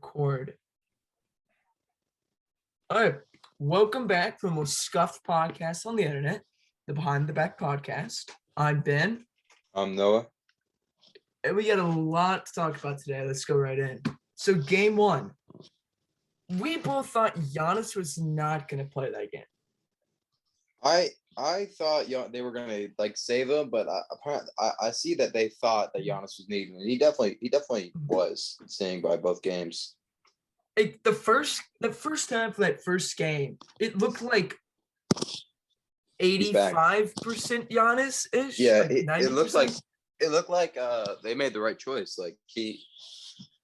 Record. All right. Welcome back to the most scuffed podcast on the internet, the Behind the Back podcast. I'm Ben. I'm Noah. And we got a lot to talk about today. Let's go right in. So game one. We both thought Giannis was not going to play that game. I thought they were gonna save him, but I see that they thought that Giannis was needed, and he definitely was, seeing by both games. The first time for that first game, it looked like 85% Giannis-ish. Yeah, like it looked like they made the right choice. Like he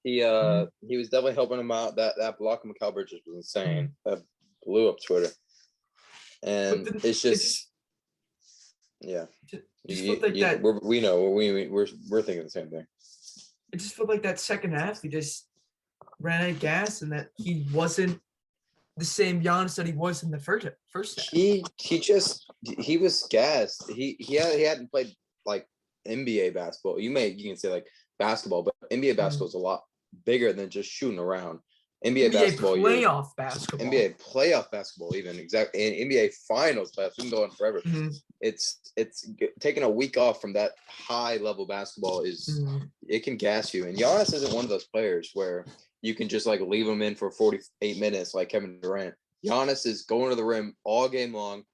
was definitely helping him out. That block of Mikal Bridges was insane. That blew up Twitter. And it's just, yeah. We're thinking the same thing. It just felt like that second half, he just ran out of gas, and that he wasn't the same Giannis that he was in the first half. He was gassed. He hadn't played like NBA basketball. You can say like basketball, but NBA basketball is a lot bigger than just shooting around. NBA playoff basketball, even exactly, and NBA finals basketball. We can go on forever. Mm-hmm. It's taking a week off from that high level basketball it can gas you. And Giannis isn't one of those players where you can just like leave him in for 48 minutes like Kevin Durant. Giannis is going to the rim all game long,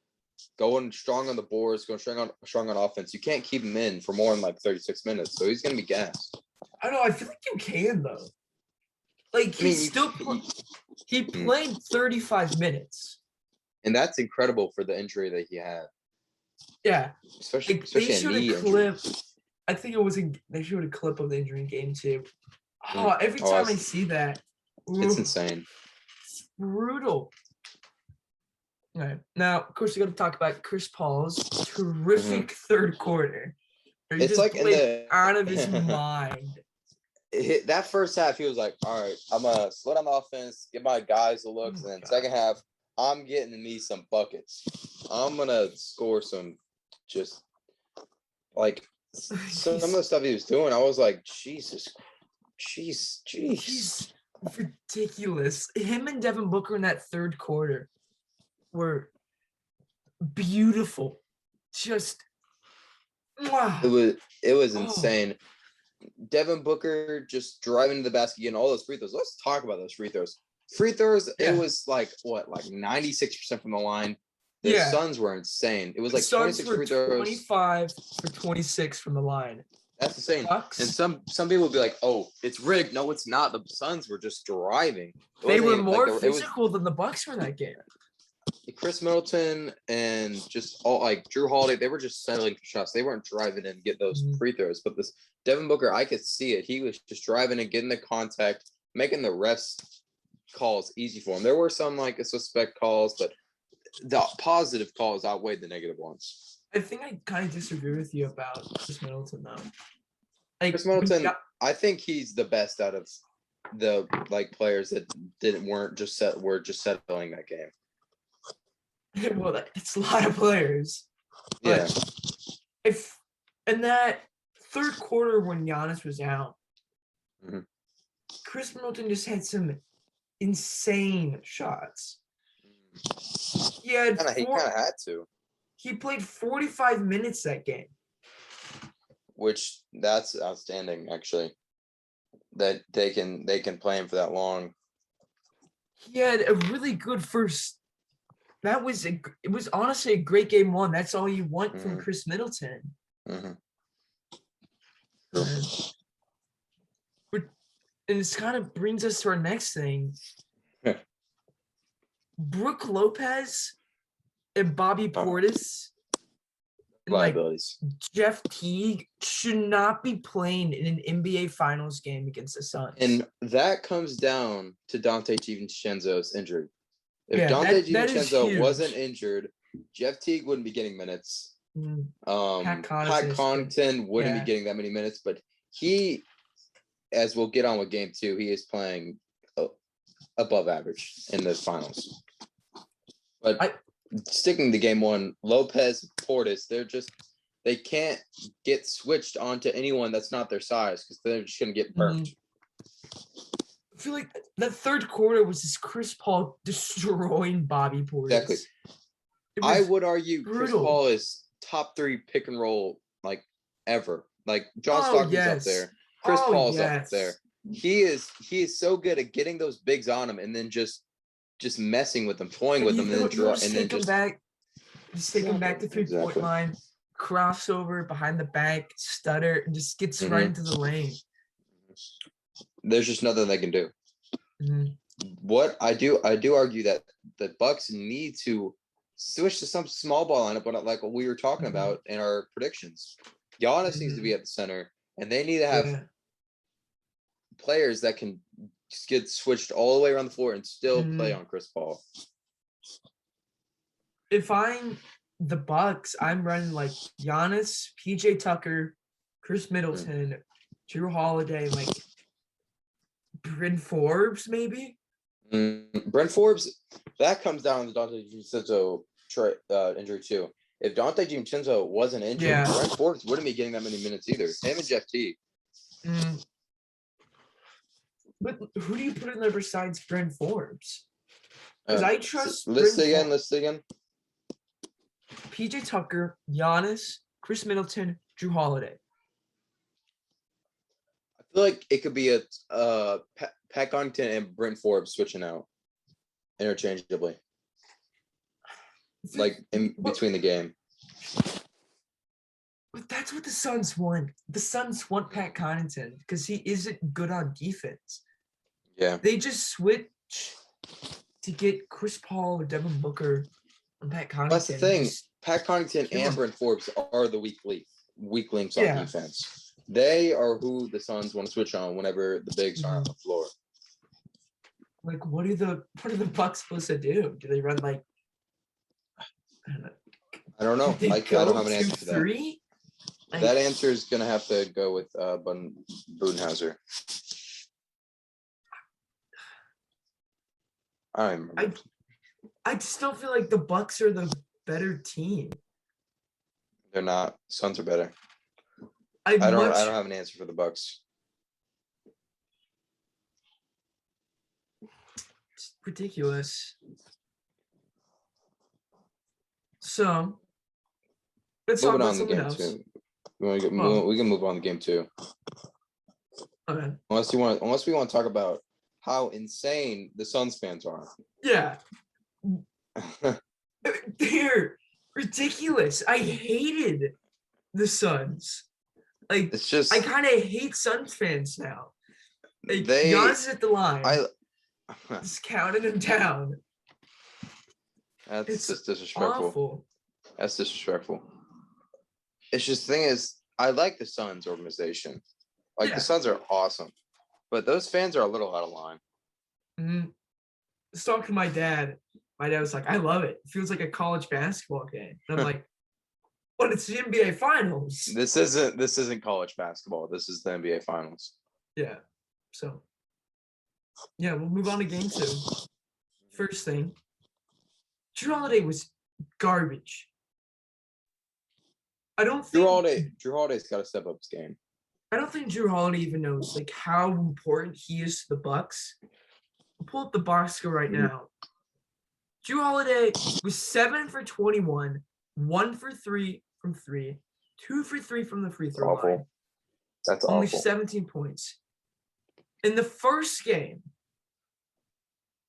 going strong on the boards, going strong on offense. You can't keep him in for more than like 36 minutes, so he's gonna be gassed. I don't know. I feel like you can though. Like he played 35 minutes, and that's incredible for the injury that he had. Yeah, especially a knee injury. I think they showed a clip of the injury in game 2. Oh, every time I see that, it's insane. It's brutal. All right, now of course we got to talk about Chris Paul's terrific third quarter. It's like out of his mind. That first half, he was like, all right, I'm going to slow down the offense, give my guys the looks, and then second half, I'm getting me some buckets. I'm going to score some just, like, some of the stuff he was doing. I was like, jeez. He's ridiculous. Him and Devin Booker in that third quarter were beautiful. Just, it was insane. Devin Booker just driving to the basket, getting all those free throws. Let's talk about those free throws. It was like 96% from the line. The Suns were insane. It was like 26 free throws. 25 for 26 from the line. That's insane. Bucks. And some people would be like, "Oh, it's rigged." No, it's not. The Suns were just driving. They were more physical than the Bucks for that game. Chris Middleton and just all like Drew Holiday, they were just settling for shots. They weren't driving in and get those free throws. But this Devin Booker, I could see it. He was just driving and getting the contact, making the refs calls easy for him. There were some like suspect calls, but the positive calls outweighed the negative ones. I think I kind of disagree with you about Chris Middleton though. Chris Middleton, I think he's the best out of the players that were just settling that game. Well, it's a lot of players. Yeah. If in that third quarter when Giannis was out, Chris Middleton just had some insane shots. He kind of had to. He played 45 minutes that game. Which that's outstanding, actually. That they can play him for that long. He had a really good first. It was honestly a great game 1. That's all you want from Chris Middleton. Mm-hmm. And this kind of brings us to our next thing. Brook Lopez and Bobby Portis and Jeff Teague should not be playing in an NBA Finals game against the Suns. And that comes down to Dante DiVincenzo's injury. If Dante DiVincenzo wasn't injured, Jeff Teague wouldn't be getting minutes. Pat Connaughton wouldn't be getting that many minutes, but he, as we'll get on with game 2, he is playing above average in the finals. But sticking to game 1, Lopez, Portis, they can't get switched onto anyone that's not their size because they're just going to get burnt. feel like the third quarter was just Chris Paul destroying Bobby Portis. Exactly. I would argue brutal. Chris Paul is top 3 pick and roll like ever. Like John Stockton's up there. Chris Paul's up there. He is so good at getting those bigs on him and then just messing with them, toying with them, and then take him back to 3-point line, crossover behind the back, stutter, and just gets right into the lane. There's just nothing they can do. What I do argue that the Bucks need to switch to some small ball lineup, but like what we were talking about in our predictions. Giannis needs to be at the center, and they need to have players that can just get switched all the way around the floor and still play on Chris Paul. If I'm the Bucks, I'm running like Giannis, PJ Tucker, Chris Middleton, Drew Holiday, like Bryn Forbes, maybe. Bryn Forbes, that comes down to Dante DiVincenzo injury too. If Dante DiVincenzo wasn't injured, Bryn Forbes wouldn't be getting that many minutes either. Him and Jeff Teague. But who do you put in there besides Bryn Forbes? Because I trust. List again. PJ Tucker, Giannis, Chris Middleton, Drew Holiday. I feel like it could be a Pat Connaughton and Bryn Forbes switching out interchangeably, like in between the game. But that's what the Suns want. The Suns want Pat Connaughton because he isn't good on defense. Yeah. They just switch to get Chris Paul or Devin Booker and Pat Connaughton. That's the thing. Pat Connaughton and Bryn Forbes are the weak links on defense. They are who the Suns want to switch on whenever the bigs are on the floor. Like, what are the Bucks supposed to do? Do they run like? I don't know. I don't have an answer for that. That answer is gonna have to go with Budenhauser. I don't remember. I still feel like the Bucks are the better team. They're not. Suns are better. I don't have an answer for the Bucks. It's ridiculous. So let's talk about something else. We can move on to game 2. Okay. Unless we want to talk about how insane the Suns fans are. Yeah. They're ridiculous. I hated the Suns. Like, it's just, I kind of hate Suns fans now. Like, Giannis at the line. Just counting them down. That's just disrespectful. Awful. That's disrespectful. It's just the thing is, I like the Suns organization. Like, the Suns are awesome. But those fans are a little out of line. I was talking to my dad. My dad was like, I love it. It feels like a college basketball game. And I'm like, but it's the NBA Finals. This isn't college basketball. This is the NBA Finals. Yeah. So, yeah, we'll move on to game 2. First thing, Drew Holiday was garbage. I don't think Drew Holiday's got to step up his game. I don't think Drew Holiday even knows like how important he is to the Bucks. I'll pull up the box score right now. Drew Holiday was 7 for 21, 1 for 3 from 3, 2 for 3 from the free throw line. That's only awful. 17 points. In the first game,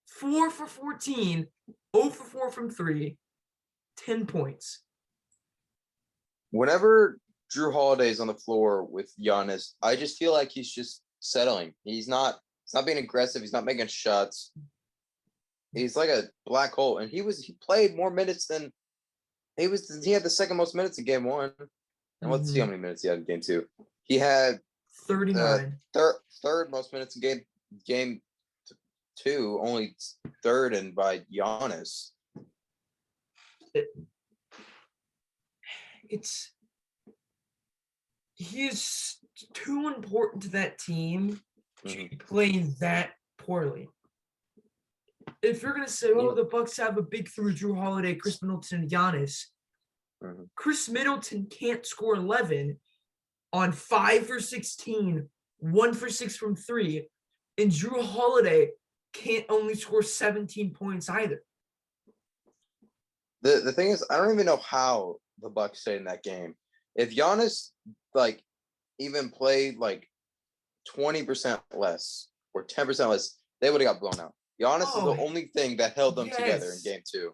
4 for 14, 0 for 4 from 3, 10 points. Whenever Drew Holiday's on the floor with Giannis, I just feel like he's just settling. He's not being aggressive. He's not making shots. He's like a black hole. And he played more minutes than he had the second most minutes in game 1. And let's see how many minutes he had in game 2. He had 39. Third most minutes in game 2, only third and by Giannis. He's too important to that team to play that poorly. If you're gonna say, "Oh, the Bucks have a big 3: Drew Holiday, Chris Middleton, and Giannis," Chris Middleton can't score 11 on 5 for 16, 1 for 6 from 3, And Drew Holiday can't only score 17 points either. The thing is, I don't even know how the Bucks stayed in that game. If Giannis even played 20% less or 10% less, they would have got blown out. Giannis is the only thing that held them together in game 2.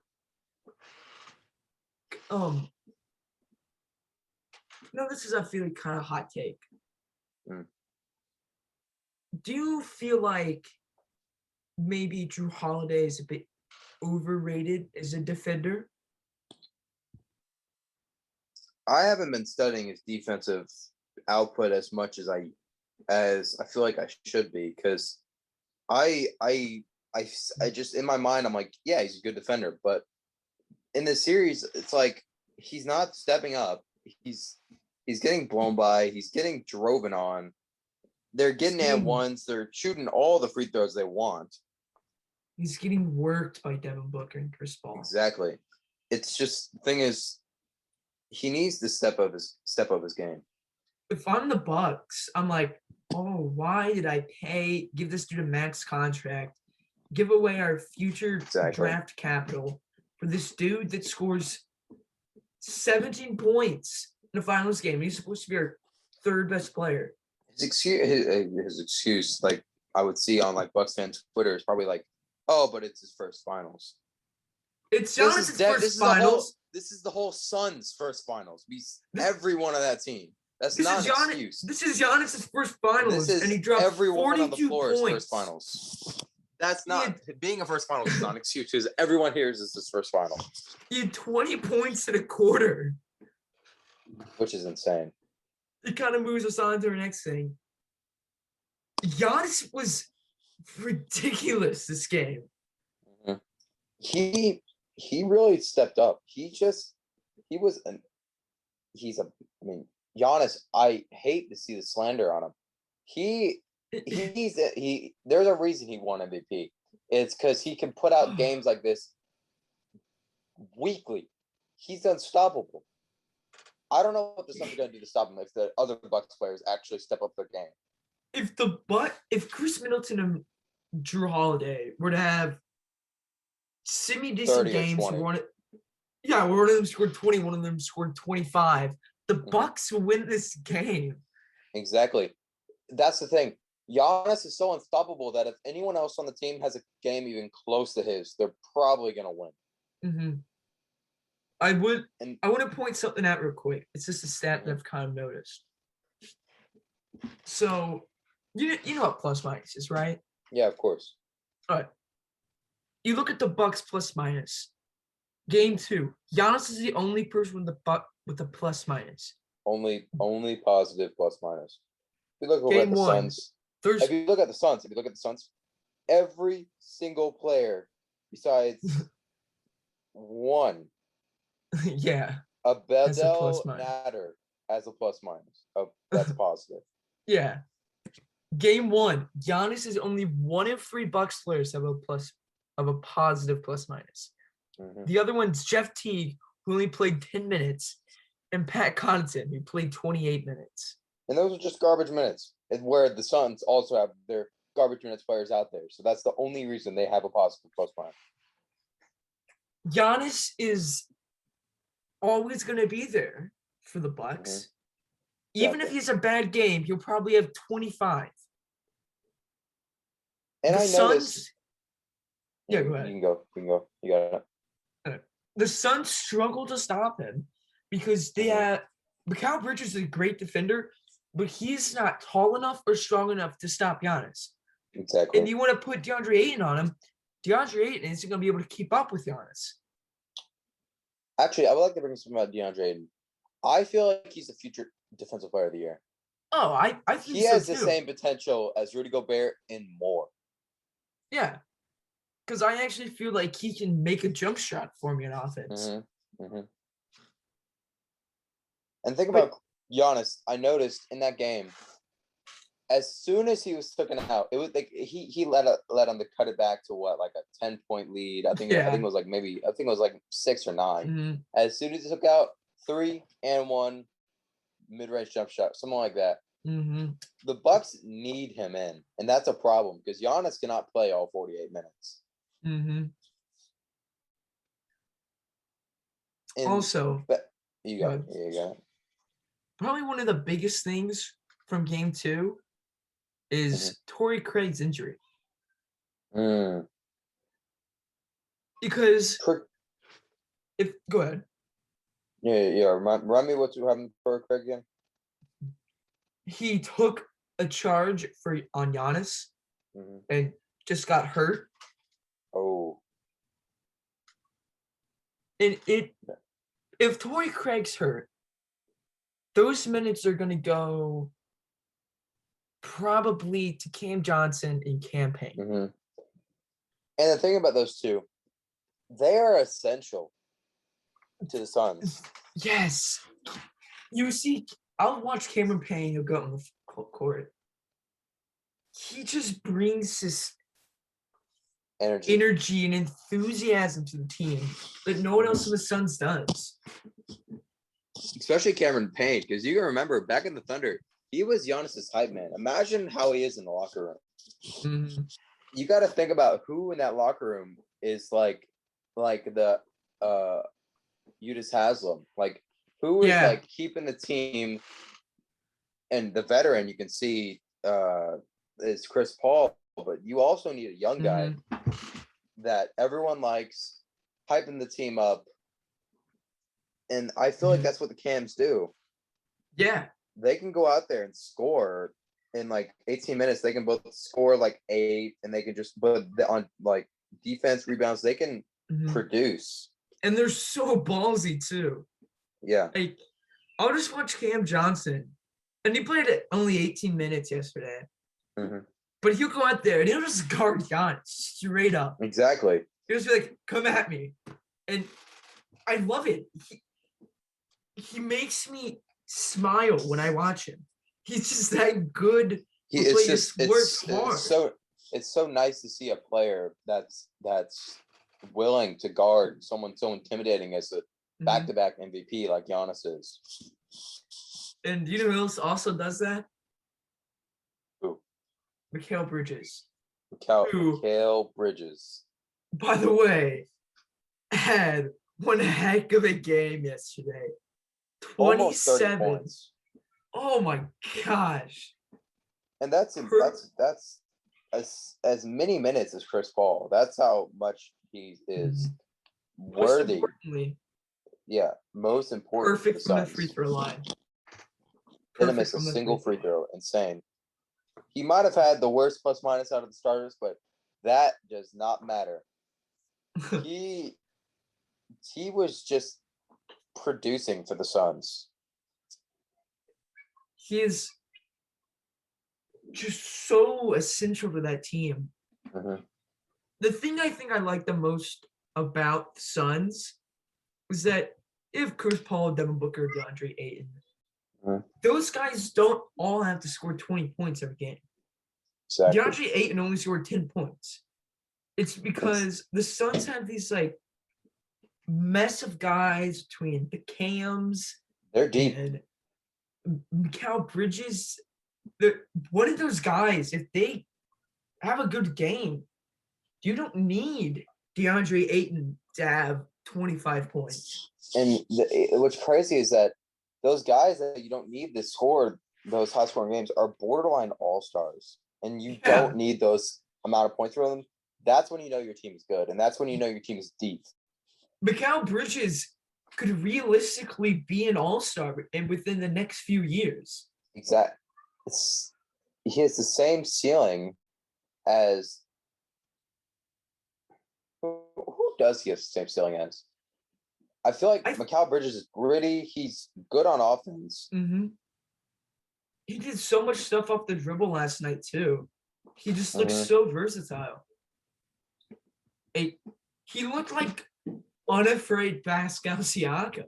This is, I feel like, kind of hot take. Do you feel like maybe Drew Holiday is a bit overrated as a defender? I haven't been studying his defensive output as much as I feel like I should be, because I just, in my mind, I'm like, yeah, he's a good defender, but in this series, it's like he's not stepping up. He's getting blown by. He's getting driven on. They're getting at ones. They're shooting all the free throws they want. He's getting worked by Devin Booker and Chris Paul. Exactly. It's just, the thing is, he needs to step up his game. If I'm the Bucks, I'm like, oh, why did I give this dude a max contract, give away our future draft capital for this dude that scores 17 points in a finals game? He's supposed to be our third best player. His excuse, I would see on Bucks fans Twitter, is probably oh, but it's his first finals. It's Giannis' first finals. This is the whole Suns' first finals. Everyone on that team. That's not an excuse. This is Giannis' first finals, and he dropped everyone 42 on the floor points. First finals. That's not being a first finals is not an excuse, because everyone here is his first final. He had 20 points in a quarter, which is insane. It kind of moves us on to our next thing. Giannis was ridiculous this game. He really stepped up. Giannis, I hate to see the slander on him. There's a reason he won MVP. It's because he can put out games like this weekly. He's unstoppable. I don't know what the Suns are going to do to stop him if the other Bucks players actually step up their game. If Chris Middleton and Drew Holiday were to have semi-decent games, one of them scored 20, one of them scored 25, the Bucks will win this game. Exactly. That's the thing. Giannis is so unstoppable that if anyone else on the team has a game even close to his, they're probably going to win. Mm-hmm. I want to point something out real quick. It's just a stat that I've kind of noticed. So, you know what plus minus is, right? Yeah, of course. All right. You look at the Bucks plus minus. Game 2, Giannis is the only person with a plus minus. Only positive plus minus. If you look at the Suns. If you look at the Suns, every single player besides one. Yeah. A Bedell Natter as a plus minus. That's positive. Yeah. Game 1, Giannis is only one of 3 Bucks players have a positive plus minus. Mm-hmm. The other one's Jeff Teague, who only played 10 minutes, and Pat Connaughton, who played 28 minutes. And those are just garbage minutes, where the Suns also have their garbage minutes players out there. So that's the only reason they have a positive plus minus. Giannis is always going to be there for the Bucks. Mm-hmm. Even if he has a bad game, he'll probably have 25. And I noticed. Yeah, go ahead. You can go. You got it. The Suns struggle to stop him because Mikal Bridges is a great defender, but he's not tall enough or strong enough to stop Giannis. Exactly. And you want to put DeAndre Ayton on him. DeAndre Ayton isn't going to be able to keep up with Giannis. Actually, I would like to bring something about DeAndre Ayton. I feel like he's the future defensive player of the year. Oh, I think he has the same potential as Rudy Gobert and more. Yeah. Because I actually feel like he can make a jump shot for me in offense. Mm-hmm. Mm-hmm. And think about Giannis. I noticed in that game, as soon as he was taken out, it was like he let him to cut it back to a 10-point lead. I think it was like 6 or 9. Mm-hmm. As soon as he took out 3 and 1 mid-range jump shot, something like that. The Bucks need him in, and that's a problem because Giannis cannot play all 48 minutes. Also, you got it. Probably one of the biggest things from Game 2 is Torrey Craig's injury. Because go ahead. Yeah. Remind me what you having for Craig again. He took a charge on Giannis and just got hurt. Oh. And if Torrey Craig's hurt, those minutes are going to go probably to Cam Johnson and Cam Payne. And the thing about those two, they are essential to the Suns. Yes. You see, I'll watch Cameron Payne go on the court. He just brings this energy and enthusiasm to the team that no one else in the Suns does. Especially Cameron Payne, because you can remember back in the Thunder, he was Giannis's hype man. Imagine how he is in the locker room. You got to think about who in that locker room is like the Udonis Haslem, like who is like keeping the team, and the veteran you can see is Chris Paul, but you also need a young guy that everyone likes, hyping the team up. And I feel like that's what the Cams do. Yeah. They can go out there and score in like 18 minutes. They can both score like 8, and they can just, but on like defense, rebounds, they can produce. And they're so ballsy too. Yeah. Like, I'll just watch Cam Johnson, and he played only 18 minutes yesterday. But he'll go out there and he'll just guard Giannis straight up. Exactly. He'll just be like, "Come at me," and I love it. He makes me smile when I watch him. He's just that good. Works hard. It's so nice to see a player that's willing to guard someone so intimidating as a back-to-back MVP like Giannis is. And you know who else also does that? Who? Mikal Bridges. Mikal Bridges. By the way, had one heck of a game yesterday. 27 points. Oh my gosh. And that's as many minutes as Chris Paul. That's how much he is worthy. Most important. Perfect from the free throw line. Didn't miss a single free throw. Insane. He might have had the worst plus minus out of the starters, but that does not matter. He was just producing for the Suns. He is just so essential to that team. The thing I think I like the most about the Suns is that if Chris Paul, Devin Booker, DeAndre Ayton, those guys don't all have to score 20 points every game. Exactly. DeAndre Ayton only scored 10 points. It's because the Suns have these like mess of guys between the Cams. They're deep. And Mikal Bridges. One of those guys, if they have a good game, you don't need DeAndre Ayton to have 25 points. And what's crazy is that those guys that you don't need to score those high-scoring games are borderline all-stars, and you don't need those amount of points for them. That's when you know your team is good, and that's when you know your team is deep. Mikal Bridges could realistically be an all-star within the next few years. Exactly. He has the same ceiling as who does he have the same ceiling as? I feel like Mikal Bridges is gritty. He's good on offense. He did so much stuff off the dribble last night too. He just looks so versatile. He looked like unafraid Pascal Siakam.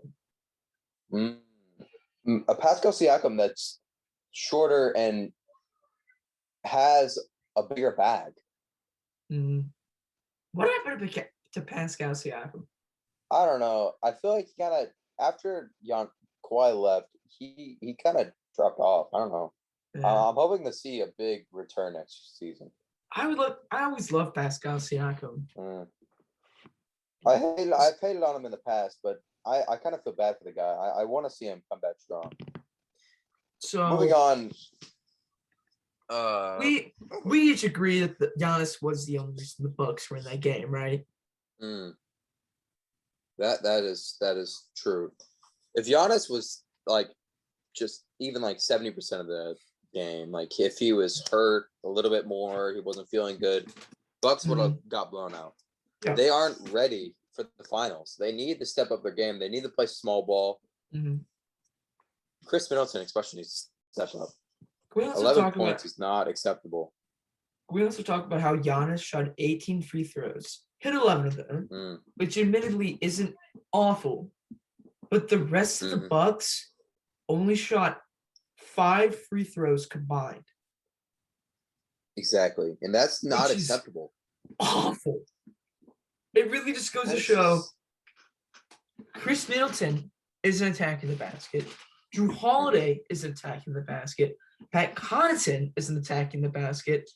A Pascal Siakam that's shorter and has a bigger bag. What happened to Pascal Siakam? I don't know. I feel like he kind of, after Kawhi left, he kind of dropped off. I don't know. Yeah. I'm hoping to see a big return next season. I always love Pascal Siakam. I've hated on him in the past, but I kind of feel bad for the guy. I want to see him come back strong. So moving on. We each agree that Giannis was the only reason the Bucks were in that game, right? That is true. If Giannis was like just even like 70% of the game, like if he was hurt a little bit more, he wasn't feeling good, Bucks would have got blown out. Yeah. They aren't ready for the finals. They need to step up their game. They need to play small ball. Chris Middleton especially needs to step up. 11 points is not acceptable. We also talk about how Giannis shot 18 free throws, hit 11 of them, which admittedly isn't awful, but the rest of the Bucks only shot 5 free throws combined. Exactly, and that's not acceptable. Awful. It really just goes to show Chris Middleton isn't attacking the basket. Jrue Holiday isn't attacking the basket. Pat Connaughton isn't attacking the basket.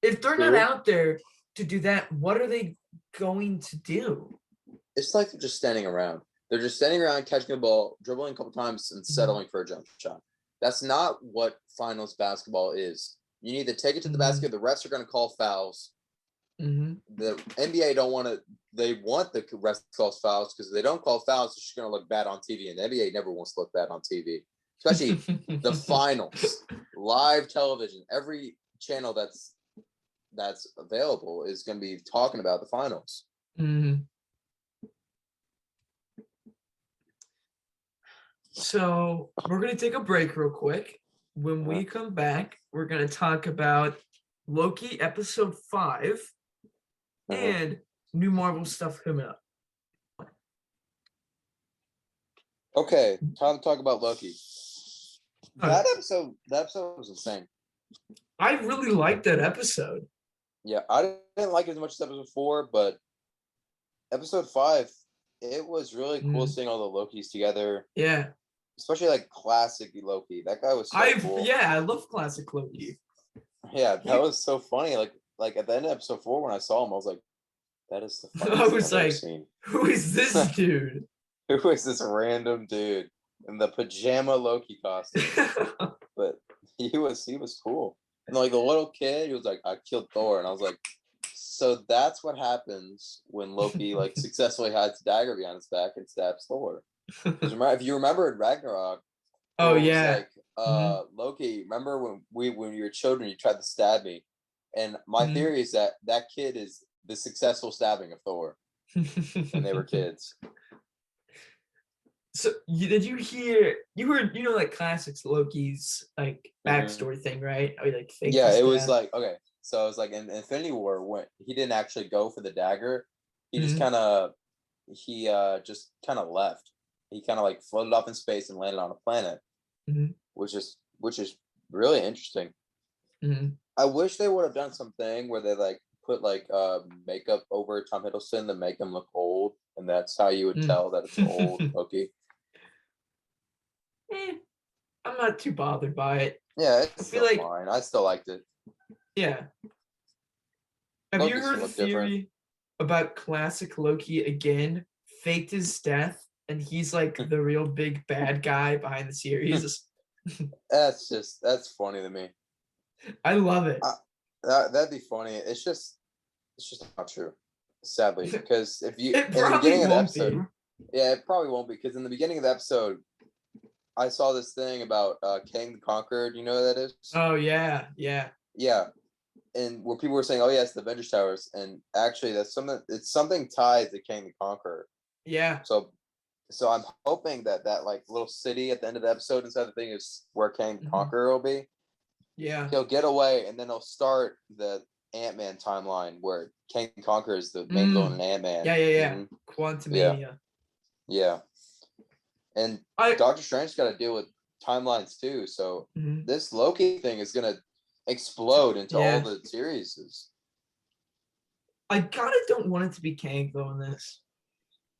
If they're not out there to do that, what are they going to do? It's like they're just standing around. They're just standing around, catching the ball, dribbling a couple times, and settling for a jump shot. That's not what finals basketball is. You need to take it to the basket. The refs are going to call fouls. The NBA they want the refs to call fouls because if they don't call fouls, it's just going to look bad on TV. And the NBA never wants to look bad on TV, especially the finals, live television. Every channel that's available is going to be talking about the finals. So we're going to take a break real quick. When we come back, we're going to talk about Loki episode 5 and new Marvel stuff coming up. Okay, time to talk about Loki. That episode was insane. I really liked that episode. Yeah, I didn't like it as much as episode 4, but episode 5, it was really cool seeing all the Lokis together. Yeah. Especially like classic Loki. That guy was so cool. Yeah, I love classic Loki. Yeah, that was so funny. Like at the end of episode 4 when I saw him, I was like, that is the funniest I've ever seen. Who is this dude? Who is this random dude in the pajama Loki costume? But he was cool. And like the little kid, he was like, I killed Thor. And I was like, so that's what happens when Loki like successfully hides a dagger behind his back and stabs Thor. Because if you remember in Ragnarok, Loki, remember when you were children, you tried to stab me. And my theory is that kid is the successful stabbing of Thor when they were kids. So did you heard like classics Loki's like backstory thing, right? Or, like it was like okay. So it was like in Infinity War when he didn't actually go for the dagger. He just kind of left. He kind of like floated off in space and landed on a planet, which is really interesting. I wish they would have done something where they like put like makeup over Tom Hiddleston to make him look old, and that's how you would tell that it's old Loki. I'm not too bothered by it. Yeah, it's still fine. I still liked it. Yeah. Have you heard the theory about classic Loki again? Faked his death, and he's like the real big bad guy behind the series. That's funny to me. I love it. That'd be funny. It's just not true, sadly, because if you it probably in the beginning of the episode, it probably won't be because in the beginning of the episode, I saw this thing about Kang the Conqueror. You know what that is? Oh yeah. And where people were saying, "Oh yes, the Avengers Towers," and actually, it's something tied to Kang the Conqueror. Yeah. So I'm hoping that like little city at the end of the episode inside the thing is where Kang the Conqueror will be. Yeah. He'll get away, and then he'll start the Ant-Man timeline where Kang the Conqueror is the main villain in Ant-Man. Yeah. Quantumania. Yeah. And Doctor Strange's got to deal with timelines too. So this Loki thing is gonna explode into all the series. I kind of don't want it to be Kang though in this.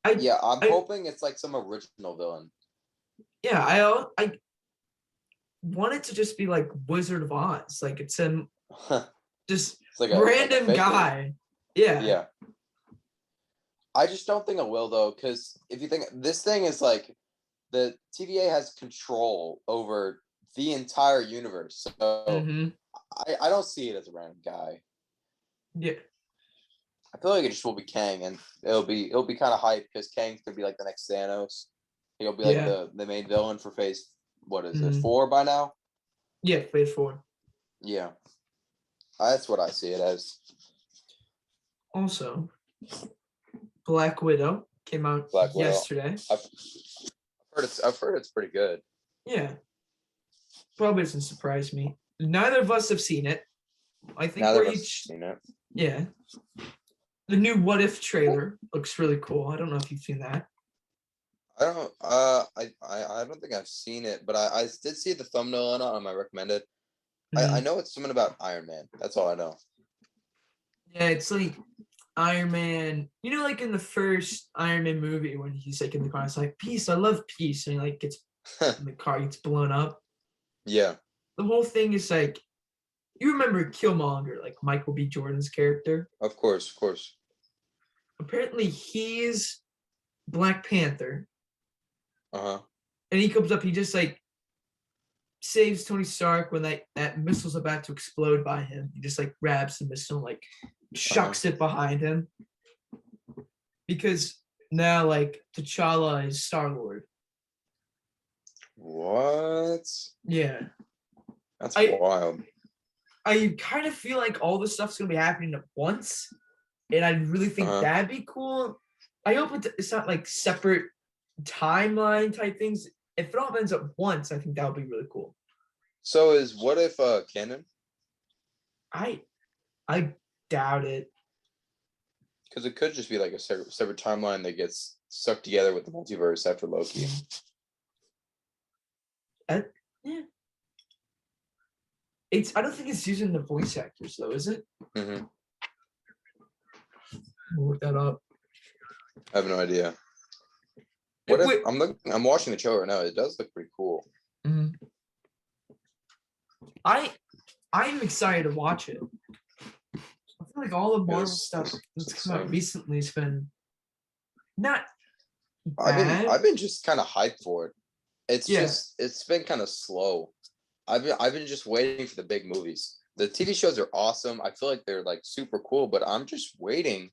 I'm hoping it's like some original villain. Yeah, want it to just be like Wizard of Oz. Like it's just it's like random guy. Yeah. Yeah. I just don't think it will though, because if you think this thing is like the TVA has control over the entire universe, so I don't see it as a random guy. Yeah. I feel like it just will be Kang, and it'll be kind of hype because Kang's gonna be like the next Thanos. He'll be like the main villain for phase. What is it, 4 by now? Yeah, phase 4. Yeah, that's what I see it as. Also, Black Widow came out yesterday. I've heard it's pretty good. Yeah, probably doesn't surprise me. Neither of us have seen it. I think we're each seen it. Yeah. The new What If trailer looks really cool. I don't know if you've seen that. I don't think I've seen it, but I did see the thumbnail on my recommended. I know it's something about Iron Man. That's all I know. Yeah, it's like Iron Man. You know, like in the first Iron Man movie when he's like in the car, it's like peace. I love peace, and he like gets in the car, gets blown up. Yeah. The whole thing is like, you remember Killmonger, like Michael B. Jordan's character? Of course. Apparently, he's Black Panther. And he comes up, he just like saves Tony Stark when that missile's about to explode by him. He just like grabs the missile, like shucks it behind him. Because now like T'Challa is Star-Lord. What? Yeah. That's wild. I kind of feel like all this stuff's gonna be happening at once. And I really think that'd be cool. I hope it's not like separate timeline type things. If it all ends at once, I think that would be really cool. So is What If canon? I doubt it. Because it could just be like a separate timeline that gets sucked together with the multiverse after Loki. Yeah. I don't think it's using the voice actors though, is it? We'll look that up. I have no idea. I'm watching the show right now. It does look pretty cool. I'm excited to watch it. I feel like all the Marvel stuff that's come out recently has been not bad. I've been just kind of hyped for it. It's been kind of slow. I've been just waiting for the big movies. The TV shows are awesome. I feel like they're like super cool, but I'm just waiting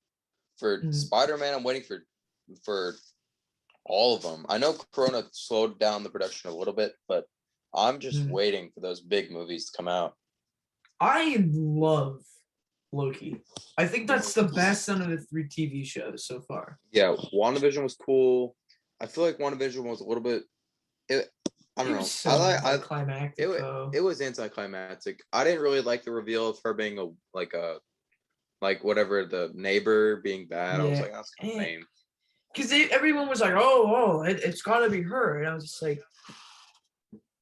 for Spider-Man. I'm waiting for all of them. I know Corona slowed down the production a little bit, but I'm just waiting for those big movies to come out. I love Loki. I think that's the best out of the 3 TV shows so far. Yeah, WandaVision was cool. I feel like WandaVision was a little bit. I don't know. So anticlimactic. It was anticlimactic. I didn't really like the reveal of her being whatever, the neighbor being bad. I was like, that's kind of lame. Because everyone was like, oh, it's got to be her. And I was just like,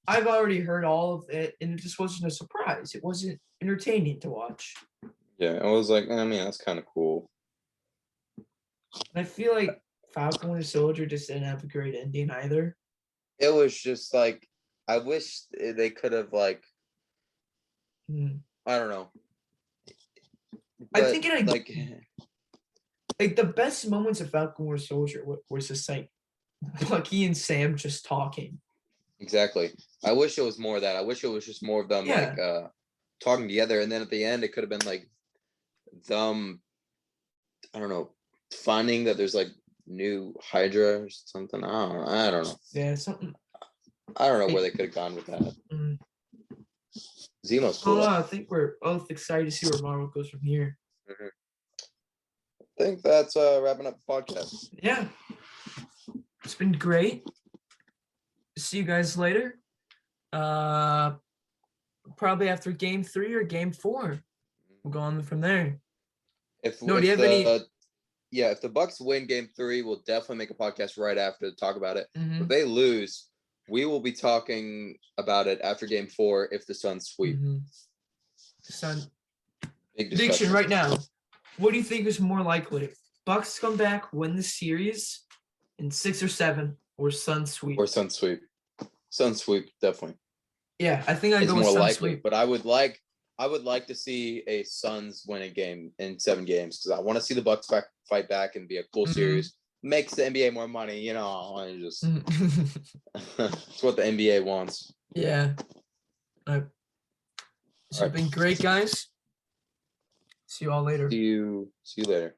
I've already heard all of it, and it just wasn't a surprise. It wasn't entertaining to watch. Yeah, I was like, I mean, that's kind of cool. And I feel like Falcon and Soldier just didn't have a great ending either. It was just like, I wish they could have like, I don't know. But I think like the best moments of Falcon or Soldier was just like Bucky and Sam just talking. Exactly. I wish it was more of that. I wish it was just more of them like talking together, and then at the end it could have been like them, I don't know, finding that there's like new Hydra or something. I don't know. Yeah, something. I don't know where they could have gone with that. Zemo's cool. I think we're both excited to see where Marvel goes from here. I think that's wrapping up the podcast. Yeah. It's been great. See you guys later. Probably after game 3 or game 4. We'll go on from there. If the Bucks win game 3, we'll definitely make a podcast right after to talk about it. If they lose, we will be talking about it after game 4 if the Suns sweep. Sun prediction right now. What do you think is more likely? Bucks come back, win the series in 6 or 7, or Suns sweep? Suns sweep, definitely. Yeah, I think I go with more Suns likely. sweep. But I would like to see a Suns win a game in 7 games because I want to see the Bucks fight back and be a cool series. Makes the NBA more money, you know. I just it's what the NBA wants. Yeah. It's been great, guys. See you all later. See you later.